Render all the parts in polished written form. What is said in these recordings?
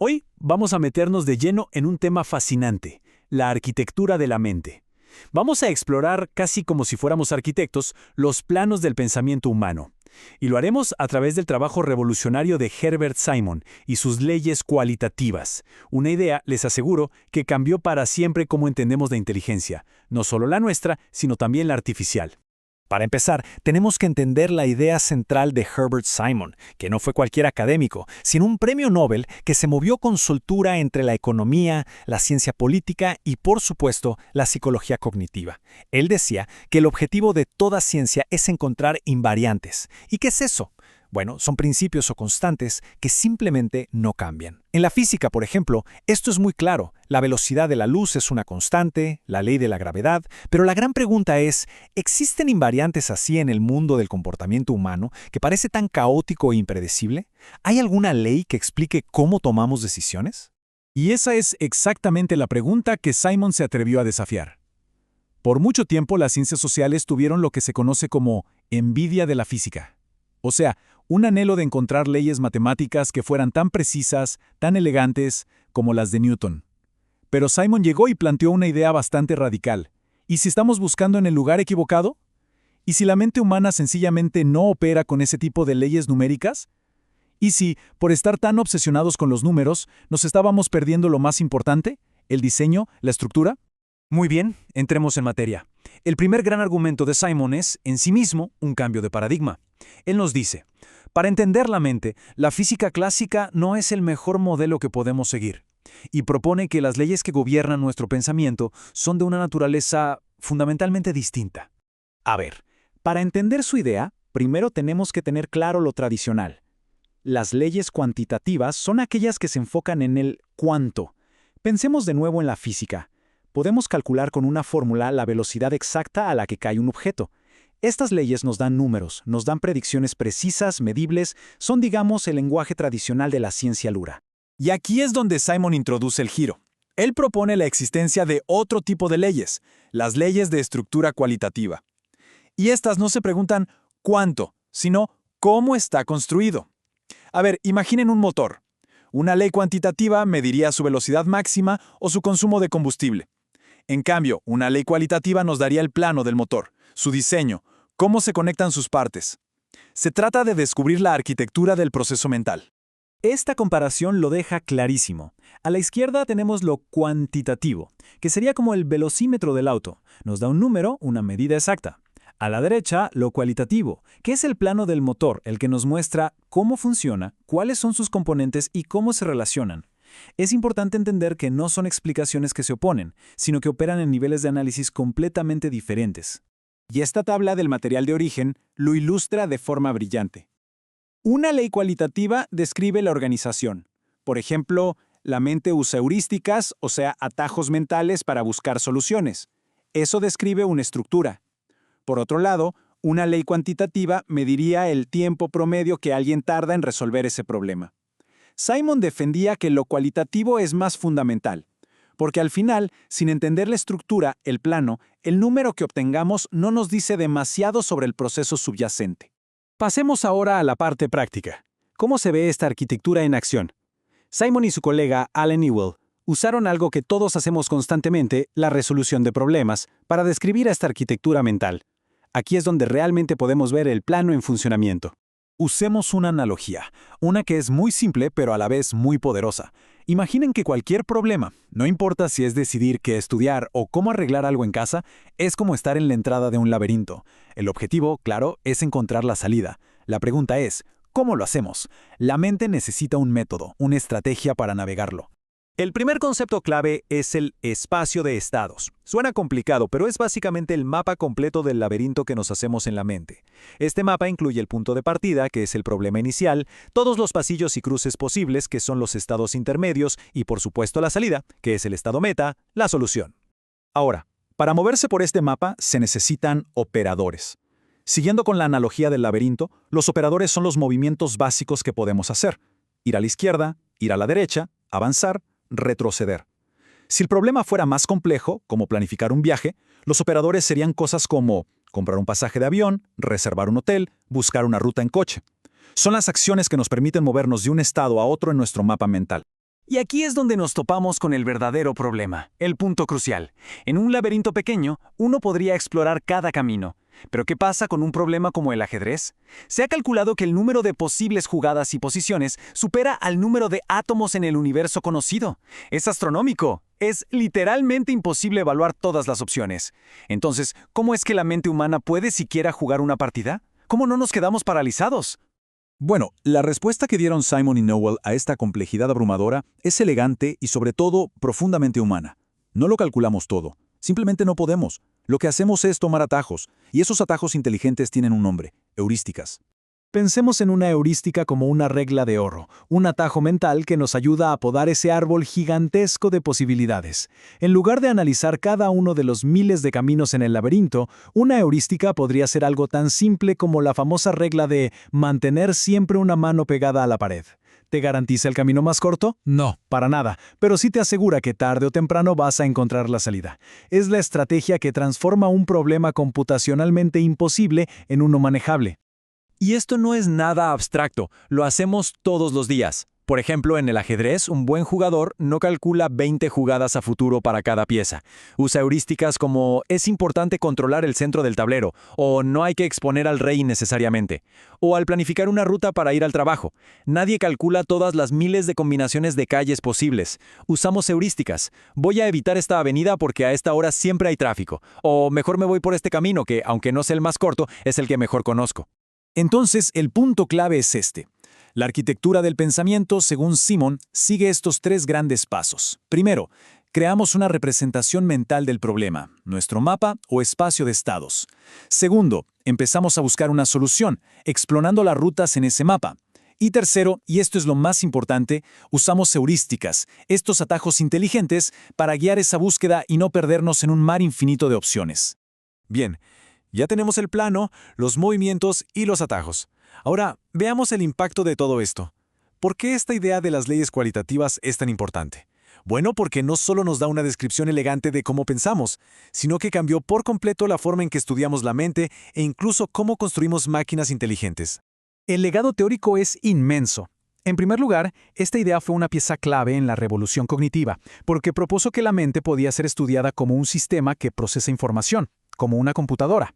Hoy vamos a meternos de lleno en un tema fascinante, la arquitectura de la mente. Vamos a explorar, casi como si fuéramos arquitectos, los planos del pensamiento humano. Y lo haremos a través del trabajo revolucionario de Herbert Simon y sus leyes cualitativas. Una idea, les aseguro, que cambió para siempre cómo entendemos la inteligencia, no solo la nuestra, sino también la artificial. Para empezar, tenemos que entender la idea central de Herbert Simon, que no fue cualquier académico, sino un premio Nobel que se movió con soltura entre la economía, la ciencia política y, por supuesto, la psicología cognitiva. Él decía que el objetivo de toda ciencia es encontrar invariantes. ¿Y qué es eso? Bueno, son principios o constantes que simplemente no cambian. En la física, por ejemplo, esto es muy claro. La velocidad de la luz es una constante, la ley de la gravedad, pero la gran pregunta es, ¿existen invariantes así en el mundo del comportamiento humano que parece tan caótico e impredecible? ¿Hay alguna ley que explique cómo tomamos decisiones? Y esa es exactamente la pregunta que Simon se atrevió a desafiar. Por mucho tiempo las ciencias sociales tuvieron lo que se conoce como envidia de la física. O sea, un anhelo de encontrar leyes matemáticas que fueran tan precisas, tan elegantes, como las de Newton. Pero Simon llegó y planteó una idea bastante radical. ¿Y si estamos buscando en el lugar equivocado? ¿Y si la mente humana sencillamente no opera con ese tipo de leyes numéricas? ¿Y si, por estar tan obsesionados con los números, nos estábamos perdiendo lo más importante? ¿El diseño, la estructura? Muy bien, entremos en materia. El primer gran argumento de Simon es, en sí mismo, un cambio de paradigma. Él nos dice, para entender la mente, la física clásica no es el mejor modelo que podemos seguir, y propone que las leyes que gobiernan nuestro pensamiento son de una naturaleza fundamentalmente distinta. A ver, para entender su idea, primero tenemos que tener claro lo tradicional. Las leyes cuantitativas son aquellas que se enfocan en el cuánto. Pensemos de nuevo en la física. Podemos calcular con una fórmula la velocidad exacta a la que cae un objeto. Estas leyes nos dan números, nos dan predicciones precisas, medibles, son, digamos, el lenguaje tradicional de la ciencia lura. Y aquí es donde Simon introduce el giro. Él propone la existencia de otro tipo de leyes, las leyes de estructura cualitativa. Y estas no se preguntan cuánto, sino cómo está construido. A ver, imaginen un motor. Una ley cuantitativa mediría su velocidad máxima o su consumo de combustible. En cambio, una ley cualitativa nos daría el plano del motor, su diseño, cómo se conectan sus partes. Se trata de descubrir la arquitectura del proceso mental. Esta comparación lo deja clarísimo. A la izquierda tenemos lo cuantitativo, que sería como el velocímetro del auto. Nos da un número, una medida exacta. A la derecha, lo cualitativo, que es el plano del motor, el que nos muestra cómo funciona, cuáles son sus componentes y cómo se relacionan. Es importante entender que no son explicaciones que se oponen, sino que operan en niveles de análisis completamente diferentes. Y esta tabla del material de origen lo ilustra de forma brillante. Una ley cualitativa describe la organización. Por ejemplo, la mente usa heurísticas, o sea, atajos mentales para buscar soluciones. Eso describe una estructura. Por otro lado, una ley cuantitativa mediría el tiempo promedio que alguien tarda en resolver ese problema. Simon defendía que lo cualitativo es más fundamental, porque al final, sin entender la estructura, el plano, el número que obtengamos no nos dice demasiado sobre el proceso subyacente. Pasemos ahora a la parte práctica. ¿Cómo se ve esta arquitectura en acción? Simon y su colega Allen Newell usaron algo que todos hacemos constantemente, la resolución de problemas, para describir esta arquitectura mental. Aquí es donde realmente podemos ver el plano en funcionamiento. Usemos una analogía, una que es muy simple pero a la vez muy poderosa. Imaginen que cualquier problema, no importa si es decidir qué estudiar o cómo arreglar algo en casa, es como estar en la entrada de un laberinto. El objetivo, claro, es encontrar la salida. La pregunta es, ¿cómo lo hacemos? La mente necesita un método, una estrategia para navegarlo. El primer concepto clave es el espacio de estados. Suena complicado, pero es básicamente el mapa completo del laberinto que nos hacemos en la mente. Este mapa incluye el punto de partida, que es el problema inicial, todos los pasillos y cruces posibles, que son los estados intermedios, y por supuesto la salida, que es el estado meta, la solución. Ahora, para moverse por este mapa se necesitan operadores. Siguiendo con la analogía del laberinto, los operadores son los movimientos básicos que podemos hacer. Ir a la izquierda, ir a la derecha, avanzar, retroceder. Si el problema fuera más complejo, como planificar un viaje, los operadores serían cosas como comprar un pasaje de avión, reservar un hotel, buscar una ruta en coche. Son las acciones que nos permiten movernos de un estado a otro en nuestro mapa mental. Y aquí es donde nos topamos con el verdadero problema, el punto crucial. En un laberinto pequeño, uno podría explorar cada camino. Pero ¿qué pasa con un problema como el ajedrez? Se ha calculado que el número de posibles jugadas y posiciones supera al número de átomos en el universo conocido. Es astronómico. Es literalmente imposible evaluar todas las opciones. Entonces, ¿cómo es que la mente humana puede siquiera jugar una partida? ¿Cómo no nos quedamos paralizados? Bueno, la respuesta que dieron Simon y Nowell a esta complejidad abrumadora es elegante y sobre todo profundamente humana. No lo calculamos todo, simplemente no podemos. Lo que hacemos es tomar atajos, y esos atajos inteligentes tienen un nombre: heurísticas. Pensemos en una heurística como una regla de oro, un atajo mental que nos ayuda a podar ese árbol gigantesco de posibilidades. En lugar de analizar cada uno de los miles de caminos en el laberinto, una heurística podría ser algo tan simple como la famosa regla de mantener siempre una mano pegada a la pared. ¿Te garantiza el camino más corto? No, para nada, pero sí te asegura que tarde o temprano vas a encontrar la salida. Es la estrategia que transforma un problema computacionalmente imposible en uno manejable. Y esto no es nada abstracto, lo hacemos todos los días. Por ejemplo, en el ajedrez, un buen jugador no calcula 20 jugadas a futuro para cada pieza. Usa heurísticas como es importante controlar el centro del tablero, o no hay que exponer al rey innecesariamente, o al planificar una ruta para ir al trabajo. Nadie calcula todas las miles de combinaciones de calles posibles. Usamos heurísticas. Voy a evitar esta avenida porque a esta hora siempre hay tráfico, o mejor me voy por este camino que, aunque no sea el más corto, es el que mejor conozco. Entonces, el punto clave es este. La arquitectura del pensamiento, según Simon, sigue estos tres grandes pasos. Primero, creamos una representación mental del problema, nuestro mapa o espacio de estados. Segundo, empezamos a buscar una solución, explorando las rutas en ese mapa. Y tercero, y esto es lo más importante, usamos heurísticas, estos atajos inteligentes, para guiar esa búsqueda y no perdernos en un mar infinito de opciones. Bien, ya tenemos el plano, los movimientos y los atajos. Ahora, veamos el impacto de todo esto. ¿Por qué esta idea de las leyes cualitativas es tan importante? Bueno, porque no solo nos da una descripción elegante de cómo pensamos, sino que cambió por completo la forma en que estudiamos la mente e incluso cómo construimos máquinas inteligentes. El legado teórico es inmenso. En primer lugar, esta idea fue una pieza clave en la revolución cognitiva, porque propuso que la mente podía ser estudiada como un sistema que procesa información, como una computadora.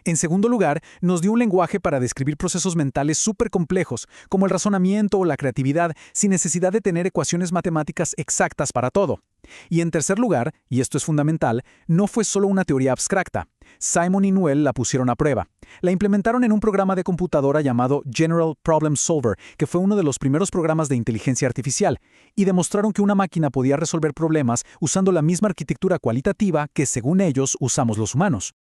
En segundo lugar, nos dio un lenguaje para describir procesos mentales súper complejos, como el razonamiento o la creatividad, sin necesidad de tener ecuaciones matemáticas exactas para todo. Y en tercer lugar, y esto es fundamental, no fue solo una teoría abstracta. Simon y Newell la pusieron a prueba. La implementaron en un programa de computadora llamado General Problem Solver, que fue uno de los primeros programas de inteligencia artificial, y demostraron que una máquina podía resolver problemas usando la misma arquitectura cualitativa que, según ellos, usamos los humanos.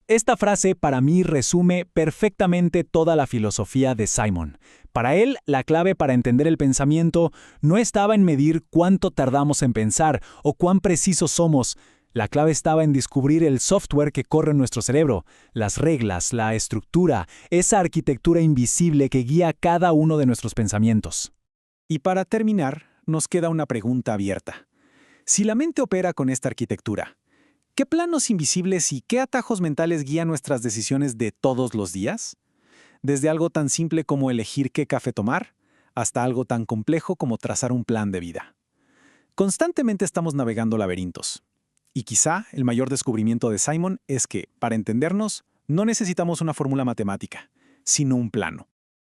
Esta frase para mí resume perfectamente toda la filosofía de Simon. Para él, la clave para entender el pensamiento no estaba en medir cuánto tardamos en pensar o cuán precisos somos. La clave estaba en descubrir el software que corre en nuestro cerebro, las reglas, la estructura, esa arquitectura invisible que guía cada uno de nuestros pensamientos. Y para terminar, nos queda una pregunta abierta. Si la mente opera con esta arquitectura, ¿qué planos invisibles y qué atajos mentales guían nuestras decisiones de todos los días? Desde algo tan simple como elegir qué café tomar, hasta algo tan complejo como trazar un plan de vida. Constantemente estamos navegando laberintos. Y quizá el mayor descubrimiento de Simon es que, para entendernos, no necesitamos una fórmula matemática, sino un plano.